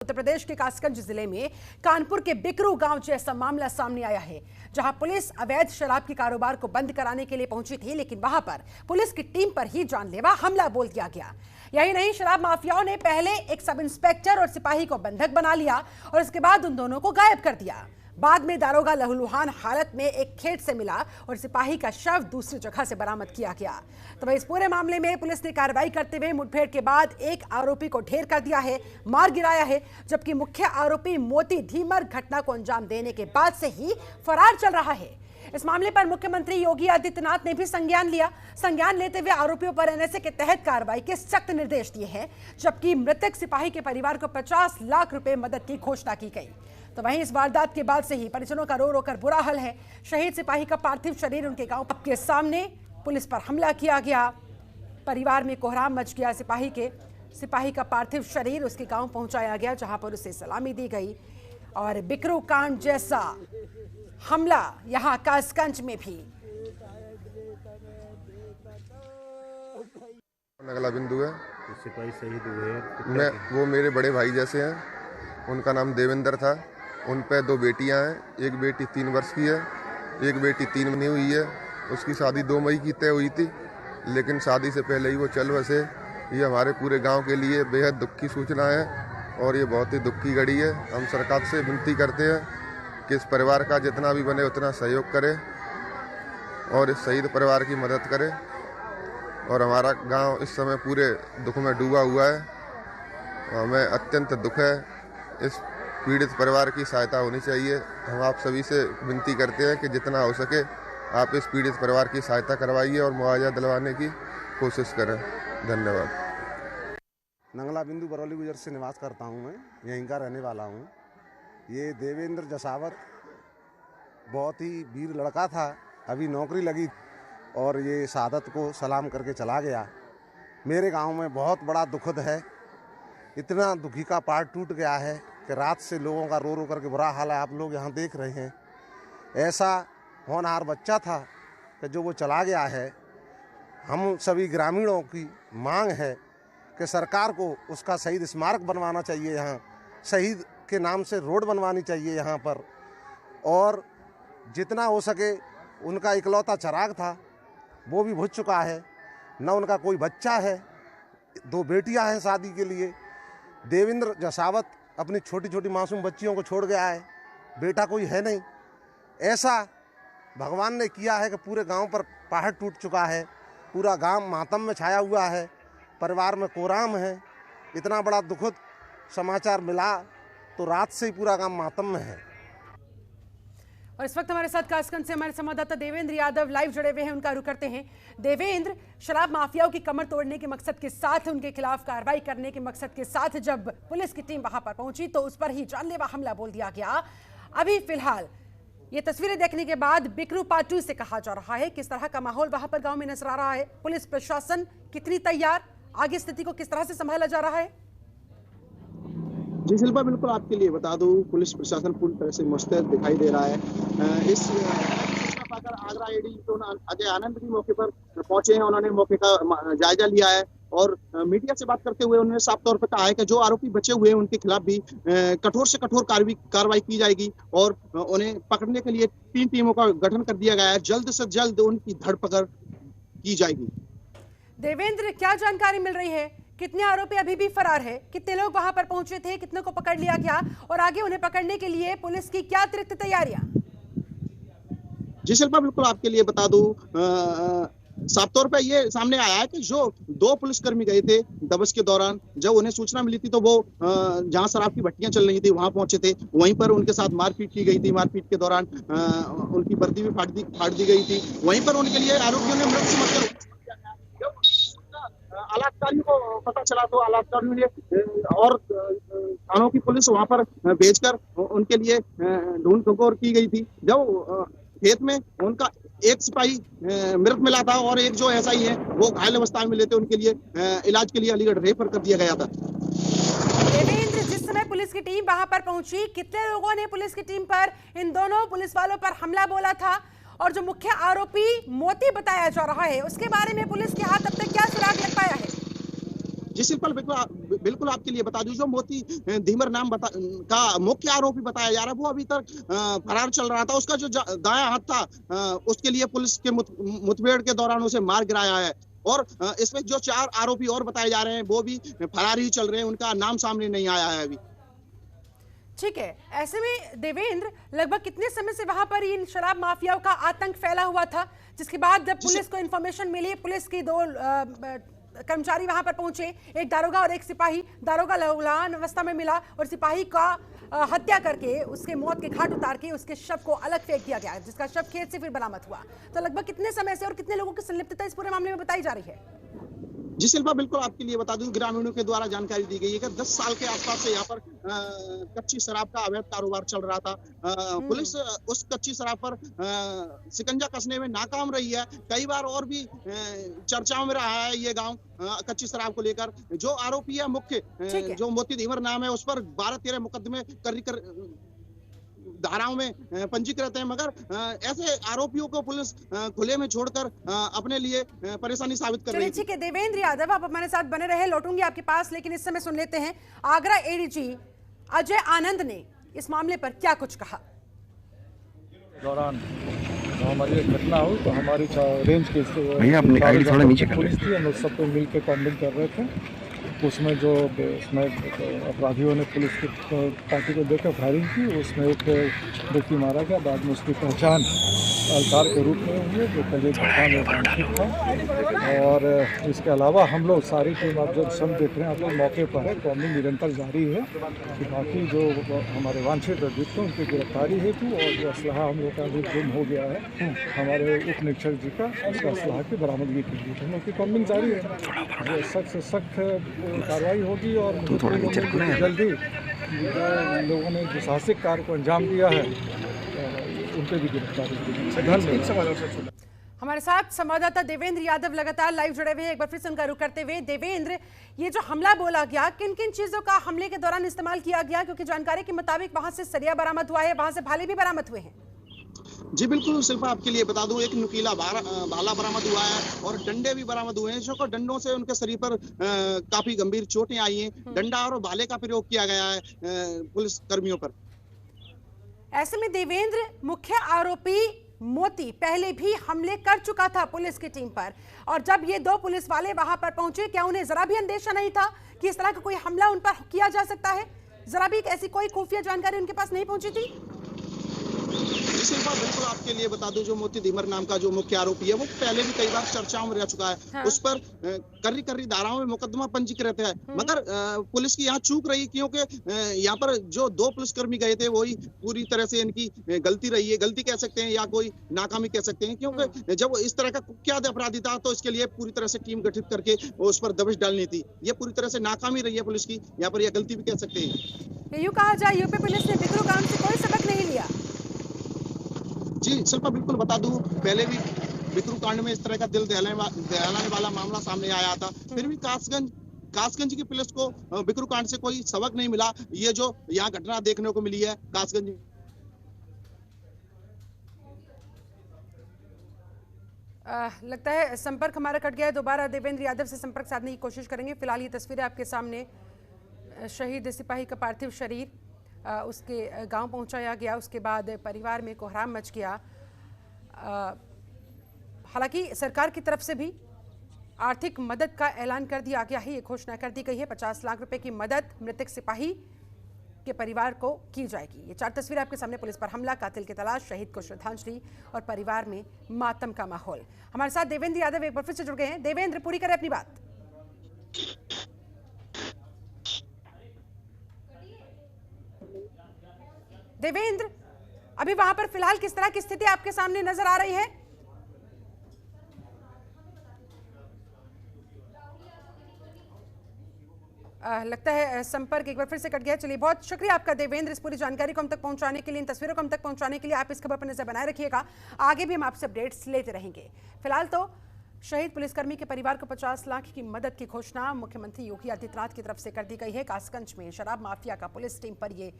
उत्तर प्रदेश के कासगंज जिले में कानपुर के बिकरू गांव जैसा मामला सामने आया है, जहां पुलिस अवैध शराब के कारोबार को बंद कराने के लिए पहुंची थी, लेकिन वहां पर पुलिस की टीम पर ही जानलेवा हमला बोल दिया गया। यही नहीं, शराब माफियाओं ने पहले एक सब इंस्पेक्टर और सिपाही को बंधक बना लिया और इसके बाद उन दोनों को गायब कर दिया। बाद में दारोगा लहूलुहान हालत में एक खेत से मिला और सिपाही का शव दूसरी जगह से बरामद किया गया। तो इस पूरे मामले में पुलिस ने कार्रवाई करते हुए मुठभेड़ के बाद एक आरोपी को ढेर कर दिया है, मार गिराया है, जबकि मुख्य आरोपी मोती ढीमर घटना को अंजाम देने के बाद से ही फरार चल रहा है। इस मामले पर मुख्यमंत्री योगी आदित्यनाथ ने भी संज्ञान लिया। संज्ञान लेते हुए आरोपियों पर एनएसए के तहत कार्रवाई के सख्त निर्देश दिए हैं, जबकि मृतक सिपाही के परिवार को 50 लाख रुपए मदद की घोषणा की गई। तो वहीं इस वारदात के बाद से ही परिजनों का रो रो कर बुरा हाल है। शहीद सिपाही का पार्थिव शरीर उनके गांव के सामने पुलिस पर हमला किया गया, परिवार में कोहराम मच गया। सिपाही का पार्थिव शरीर उसके गांव पहुंचाया गया, जहां पर उसे सलामी दी गई। और बिकरू कांड जैसा हमला यहां कासगंज में भी। अगला बिंदु है, सिपाही शहीद हुए मैं वो मेरे बड़े भाई जैसे हैं। उनका नाम देवेंद्र था। उन पे 2 बेटियां हैं, एक बेटी 3 वर्ष की है, एक बेटी 3 महीने हुई है। उसकी शादी 2 मई की तय हुई थी, लेकिन शादी से पहले ही वो चल बसे। ये हमारे पूरे गांव के लिए बेहद दुख की सूचना है और ये बहुत ही दुख की घड़ी है। हम सरकार से विनती करते हैं कि इस परिवार का जितना भी बने उतना सहयोग करे और इस शहीद परिवार की मदद करे। और हमारा गांव इस समय पूरे दुख में डूबा हुआ है, हमें अत्यंत दुख है। इस पीड़ित परिवार की सहायता होनी चाहिए। हम आप सभी से विनती करते हैं कि जितना हो सके आप इस पीड़ित परिवार की सहायता करवाइए और मुआवजा दिलवाने की कोशिश करें। धन्यवाद। नंगला बिंदु बरौली गुजर से निवास करता हूं, मैं यहीं का रहने वाला हूं। ये देवेंद्र जसावत बहुत ही वीर लड़का था, अभी नौकरी लगी और ये शहादत को सलाम करके चला गया। मेरे गांव में बहुत बड़ा दुखद है, इतना दुखी का पार टूट गया है कि रात से लोगों का रो रो करके बुरा हाल है। आप लोग यहाँ देख रहे हैं, ऐसा होनहार बच्चा था कि जो वो चला गया है। हम सभी ग्रामीणों की मांग है कि सरकार को उसका शहीद स्मारक बनवाना चाहिए, यहाँ शहीद के नाम से रोड बनवानी चाहिए यहाँ पर। और जितना हो सके, उनका इकलौता चिराग था वो भी बुझ चुका है, न उनका कोई बच्चा है, 2 बेटियां हैं शादी के लिए। देवेंद्र जसावत अपनी छोटी छोटी मासूम बच्चियों को छोड़ गया है, बेटा कोई है नहीं। ऐसा भगवान ने किया है कि पूरे गांव पर पहाड़ टूट चुका है, पूरा गांव मातम में छाया हुआ है, परिवार में कोहराम है। इतना बड़ा दुखद समाचार मिला तो रात से ही पूरा गांव मातम में है। और इस वक्त हमारे साथ कासगंज से हमारे संवाददाता देवेंद्र यादव लाइव जुड़े हुए हैं, उनका रुख करते हैं। देवेंद्र, शराब माफियाओं की कमर तोड़ने के मकसद के साथ, उनके खिलाफ कार्रवाई करने के मकसद के साथ जब पुलिस की टीम वहां पर पहुंची तो उस पर ही जानलेवा हमला बोल दिया गया। अभी फिलहाल ये तस्वीरें देखने के बाद बिकरू पार्ट 2 से कहा जा रहा है, किस तरह का माहौल वहां पर गांव में नजर आ रहा है, पुलिस प्रशासन कितनी तैयार, आगे स्थिति को किस तरह से संभाला जा रहा है? जी शिल्पा, बिल्कुल आपके लिए बता दूं, पुलिस प्रशासन पूरी तरह से मुस्तैद दिखाई दे रहा है। इस पाकर आगरा एडी अजय आनंद भी मौके पर पहुंचे हैं। उन्होंने मौके का जायजा लिया है और मीडिया से बात करते हुए उन्होंने साफ तौर पर कहा है कि जो आरोपी बचे हुए हैं उनके खिलाफ भी कठोर से कठोर कार्रवाई की जाएगी और उन्हें पकड़ने के लिए 3 टीमों का गठन कर दिया गया है। जल्द से जल्द उनकी धरपकड़ की जाएगी। देवेंद्र, क्या जानकारी मिल रही है? कितने आरोपी अभी भी फरार है? कितने लोग वहां पर पहुंचे थे? कितने को पकड़ लिया गया? और आगे उन्हें पकड़ने के लिए पुलिस की क्या अतिरिक्त तैयारियां? जी शिल्पा, बिल्कुल आपके लिए बता दूं, साफ तौर पर ये सामने आया है कि जो 2 पुलिसकर्मी गए थे दबस के दौरान, जब उन्हें सूचना मिली थी तो वो जहां शराब की भट्टियां चल रही थी वहां पहुंचे थे। वहीं पर उनके साथ मारपीट की गई थी। मारपीट के दौरान उनकी वर्दी भी फाड़ दी गई थी। वहीं पर उनके लिए आरोपियों ने मृत समझकर आलाधिकारियों को पता चला तो आलाधिकारियों ने और थानों की पुलिस वहां पर भेजकर उनके लिए ढूंढ खंगोर की गई थी। जब खेत में उनका एक सिपाही मृत मिला था और एक जो ऐसा ही है वो घायल अवस्था में मिले थे, उनके लिए इलाज के लिए अलीगढ़ रेफर कर दिया गया था। देवेंद्र, जिस समय पुलिस की टीम वहां पर पहुंची, कितने लोगों ने पुलिस की टीम पर, इन दोनों पुलिस वालों पर हमला बोला था? और जो मुख्य आरोपी मोती बताया जा रहा है, उसके बारे में पुलिस के हाथ अब तक क्या सुराग लग पाया है? जी शिल्पा, बिल्कुल आपके लिए बता दूं, जो मोती धीमर नाम का मुख्य आरोपी बताया जा रहा है, वो अभी तक फरार चल रहा था। उसका जो दायां हाथ था, उसके लिए पुलिस के मुठभेड़ के दौरान उसे मार गिराया है। और इसमें जो 4 आरोपी और बताए जा रहे हैं, वो भी फरार ही चल रहे हैं, उनका नाम सामने नहीं आया है अभी। ठीक है, ऐसे में देवेंद्र, लगभग कितने समय से वहां पर इन शराब माफियाओं का आतंक फैला हुआ था, जिसके बाद जब पुलिस को इंफॉर्मेशन मिली, पुलिस की 2 कर्मचारी वहां पर पहुंचे, एक दारोगा और एक सिपाही। दारोगा लहूलुहान अवस्था में मिला और सिपाही का हत्या करके उसके मौत के घाट उतार के उसके शव को अलग फेंक दिया गया, जिसका शव खेत से फिर बरामद हुआ। तो लगभग कितने समय से और कितने लोगों की संलिप्तता इस पूरे मामले में बताई जा रही है? जी शिल्पा, बिल्कुल आपके लिए बता दूं, ग्रामीणों के द्वारा जानकारी दी गई है कि 10 साल के आसपास से यहाँ पर कच्ची शराब का अवैध कारोबार चल रहा था। पुलिस उस कच्ची शराब पर शिकंजा कसने में नाकाम रही है। कई बार और भी चर्चाओं में रहा है ये गांव कच्ची शराब को लेकर। जो आरोपी है मुख्य, जो मोती धीमर नाम है, उस पर 12-13 मुकदमे धाराओं में पंजीकृत है, मगर ऐसे आरोपियों को पुलिस खुले में छोड़कर अपने लिए परेशानी साबित कर रही है। ठीक है देवेंद्र यादव, आप हमारे साथ बने रहे, लौटूंगी आपके पास, लेकिन इस समय सुन लेते हैं आगरा एडीजी अजय आनंद ने इस मामले पर क्या कुछ कहा। दौरान हमारी घटना हुई तो हमारी रेंज के पुलिस थी, हम लोग सब मिल के कॉम्बिंग कर रहे थे। उसमें जो अपराधियों ने पुलिस की पार्टी को देखकर फायरिंग की, उसमें एक व्यक्ति मारा गया। बाद में उसकी पहचान अलकार के रूप में हुई, जो पहले घटना में वांछित था। और इसके अलावा हम लोग सारी टीम, आप जब सब देख रहे हैं, आप लोग मौके पर है, कॉम्बिंग निरंतर जारी है कि बाकी जो हमारे वांछित अभियुक्त हैं उनकी गिरफ्तारी हेतु, और जो असलहा हम लोग का अभी गुम हो गया है हमारे उप निरीक्षक जी का, उसका असलहा की बरामदगी की गई। हम लोग की कॉम्बिंग जारी है, सख्त से सख्त कार्रवाई होगी। और जल्दी जो लोगों ने जो साहसिक कार्य को अंजाम दिया है उनके भी गिरफ्तारी होगी। हमारे साथ संवाददाता देवेंद्र यादव लगातार लाइव जुड़े हुए हैं। एक बार फिर से उनका रुख करते हुए, देवेंद्र, ये जो हमला बोला गया, किन किन चीजों का हमले के दौरान इस्तेमाल किया गया? क्योंकि जानकारी के मुताबिक वहां से सरिया बरामद हुआ है, वहां से भाले भी बरामद हुए हैं। जी बिल्कुल शिल्पा, आपके लिए बता दूं, एक नुकीला भाला बरामद हुआ है और डंडे भी बरामद हुए हैं, जो डंडों से उनके शरीर पर काफी गंभीर चोटें आई हैं। डंडा और भाले का प्रयोग किया गया है पुलिस कर्मियों पर। ऐसे में देवेंद्र, मुख्य आरोपी मोती पहले भी हमले कर चुका था पुलिस की टीम पर, और जब ये 2 पुलिस वाले वहां पर पहुंचे, क्या उन्हें जरा भी अंदेशा नहीं था कि इस तरह का कोई हमला उन पर किया जा सकता है? जरा भी ऐसी कोई खुफिया जानकारी उनके पास नहीं पहुंची थी? शिल्पा, बिल्कुल आपके लिए बता दूं, जो मोती धीमर नाम का जो मुख्य आरोपी है, वो पहले भी कई बार चर्चाओं में रह चुका है। हाँ। उस पर कर्री धाराओं में मुकदमा पंजीकृत है, मगर पुलिस की यहाँ चूक रही, क्योंकि यहाँ पर जो 2 पुलिसकर्मी गए थे, वही पूरी तरह से इनकी गलती रही है। गलती कह सकते हैं या कोई नाकामी कह सकते हैं, क्योंकि जब इस तरह का कुख्यात अपराधी था तो इसके लिए पूरी तरह से टीम गठित करके उस पर दबिश डालनी थी। ये पूरी तरह से नाकामी रही है पुलिस की, यहाँ पर यह गलती भी कह सकते हैं। यूं कहा जाए, यूपी पुलिस ने बिकरू कांड से कोई सबक नहीं लिया। जी शिल्पा, बिल्कुल बता दूं, पहले भी बिकरू कांड में इस तरह का दिल दहलाने वाला मामला सामने आया था, फिर भी कासगंज की पुलिस को बिकरू कांड से कोई सबक नहीं मिला। ये जो यहाँ घटना देखने को मिली है कासगंज, लगता है संपर्क हमारा कट गया है। दोबारा देवेंद्र यादव से संपर्क साधने की कोशिश करेंगे। फिलहाल ये तस्वीरें आपके सामने, शहीद सिपाही का पार्थिव शरीर उसके गांव पहुंचाया गया, उसके बाद परिवार में कोहराम मच गया। हालांकि सरकार की तरफ से भी आर्थिक मदद का ऐलान कर दिया गया है, ये घोषणा कर दी गई है। 50 लाख रुपए की मदद मृतक सिपाही के परिवार को की जाएगी। ये 4 तस्वीरें आपके सामने, पुलिस पर हमला, कातिल की तलाश, शहीद को श्रद्धांजलि और परिवार में मातम का माहौल। हमारे साथ देवेंद्र यादव एक बार फिर से जुड़ गए हैं। देवेंद्र, पूरी करें अपनी बात। देवेंद्र, अभी वहां पर फिलहाल किस तरह की स्थिति आपके सामने नजर आ रही है? लगता है संपर्क एक बार फिर से कट गया। चलिए, बहुत शुक्रिया आपका देवेंद्र, इस पूरी जानकारी को हम तक पहुंचाने के लिए, इन तस्वीरों को हम तक पहुंचाने के लिए। आप इस खबर पर नजर बनाए रखिएगा, आगे भी हम आपसे अपडेट्स लेते रहेंगे। फिलहाल तो शहीद पुलिसकर्मी के परिवार को 50 लाख की मदद की घोषणा मुख्यमंत्री योगी आदित्यनाथ की तरफ से कर दी गई है। कासगंज में शराब माफिया का पुलिस टीम पर ये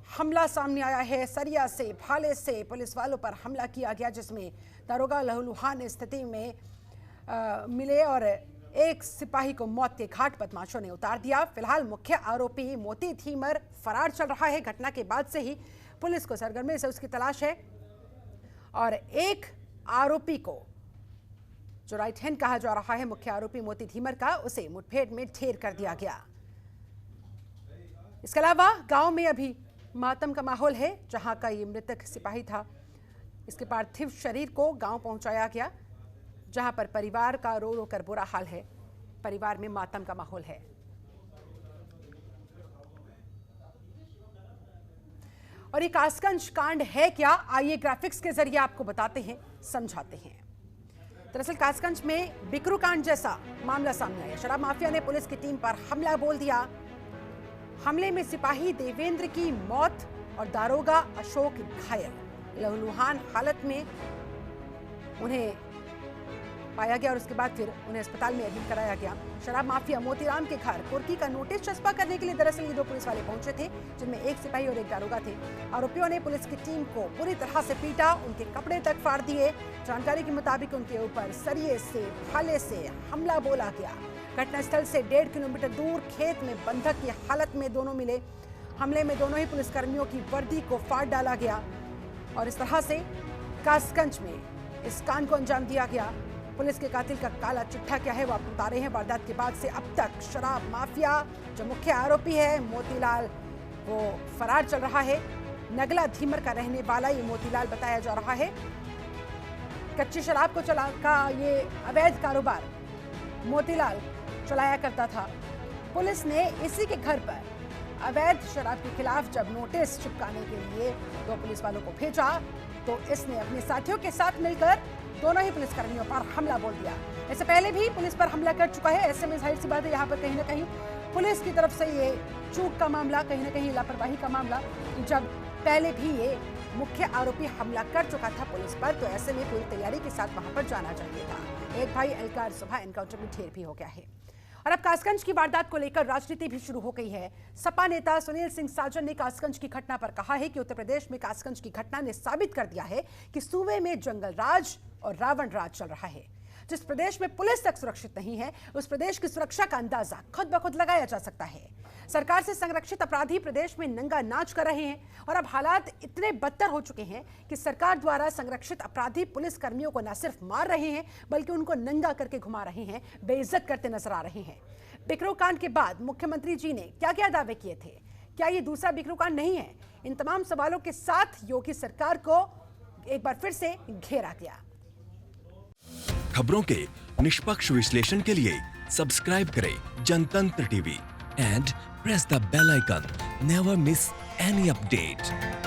हमला सामने आया है। सरिया से, भाले से पुलिस वालों पर हमला किया गया, जिसमें दारोगा लहूलुहान स्थिति में मिले और एक सिपाही को मौत के घाट बदमाशों ने उतार दिया। फिलहाल मुख्य आरोपी मोती धीमर फरार चल रहा है। घटना के बाद से ही पुलिस को सरगर्मी से उसकी तलाश है और एक आरोपी को, जो राइट हैंड कहा जा रहा है मुख्य आरोपी मोती धीमर का, उसे मुठभेड़ में ढेर कर दिया गया। इसके अलावा गांव में अभी मातम का माहौल है। जहां का ये मृतक सिपाही था, इसके पार्थिव शरीर को गांव पहुंचाया गया, जहां पर परिवार का रो रो कर बुरा हाल है। परिवार में मातम का माहौल है। और ये कासगंज कांड है क्या, आइए ग्राफिक्स के जरिए आपको बताते हैं, समझाते हैं। दरअसल कासगंज में बिकरू कांड जैसा मामला सामने आया। शराब माफिया ने पुलिस की टीम पर हमला बोल दिया। हमले में सिपाही देवेंद्र की मौत और दारोगा अशोक घायल। लहूलुहान हालत में उन्हें पाया गया और उसके बाद फिर उन्हें अस्पताल में एडमिट कराया गया। शराब माफिया मोतीराम के घर कुर्की का नोटिस चस्पा करने के लिए दरअसल ये दो पुलिस वाले पहुंचे थे, जिनमें एक सिपाही और एक दारोगा थे। आरोपियों ने पुलिस की टीम को पूरी तरह से पीटा, उनके कपड़े तक फाड़ दिए। जानकारी के मुताबिक उनके ऊपर सरिये से, भाले से हमला बोला गया। घटनास्थल से 1.5 किलोमीटर दूर खेत में बंधक की हालत में दोनों मिले। हमले में दोनों ही पुलिसकर्मियों की वर्दी को फाड़ डाला गया और इस तरह से कासगंज में इस कांड को अंजाम दिया गया। पुलिस के कातिल का काला चिट्ठा क्या है वो आपको बता रहे हैं। वारदात के बाद से अब तक शराब माफिया जो मुख्य आरोपी है मोतीलाल, वो फरार चल रहा है। नगला धीमर का रहने वाला ये मोतीलाल बताया जा रहा है। कच्ची शराब को चला का ये अवैध कारोबार मोतीलाल चलाया करता था। पुलिस ने इसी के घर पर अवैध शराब के खिलाफ जब नोटिस चिपकाने के लिए दो पुलिस वालों को भेजा, तो इसने अपने साथियों के साथ मिलकर दोनों ही पुलिसकर्मियों पर हमला बोल दिया। इससे पहले भी पुलिस पर हमला कर चुका है। ऐसे में जाहिर सी बात है यहाँ पर कहीं ना कहीं पुलिस की तरफ से ये चूक का मामला, कहीं ना कहीं लापरवाही का मामला, जब पहले भी ये मुख्य आरोपी हमला कर चुका था पुलिस पर, तो ऐसे में पूरी तैयारी के साथ वहां पर जाना चाहिए था। एक भाई एलकार सुबह एनकाउंटर में ढेर भी हो गया है। और अब कासगंज की वारदात को लेकर राजनीति भी शुरू हो गई है। सपा नेता सुनील सिंह साजन ने कासगंज की घटना पर कहा है कि उत्तर प्रदेश में कासगंज की घटना ने साबित कर दिया है कि सूबे में जंगल राज और रावण राज चल रहा है। जिस प्रदेश में पुलिस तक सुरक्षित नहीं है, उस प्रदेश की सुरक्षा का अंदाजा खुद ब खुद लगाया जा सकता है। सरकार से संरक्षित अपराधी प्रदेश में नंगा नाच कर रहे हैं और अब हालात इतने बदतर हो चुके हैं कि सरकार द्वारा संरक्षित अपराधी पुलिस कर्मियों को न सिर्फ मार रहे हैं, बल्कि उनको नंगा करके घुमा रहे हैं, बेइज्जत करते नजर आ रहे हैं। बिकरू कांड के बाद मुख्यमंत्री जी ने क्या क्या दावे किए थे? क्या ये दूसरा बिकरू कांड नहीं है? इन तमाम सवालों के साथ योगी सरकार को एक बार फिर से घेरा गया। खबरों के निष्पक्ष विश्लेषण के लिए सब्सक्राइब करें Jantantra TV and press the bell icon. Never miss any update.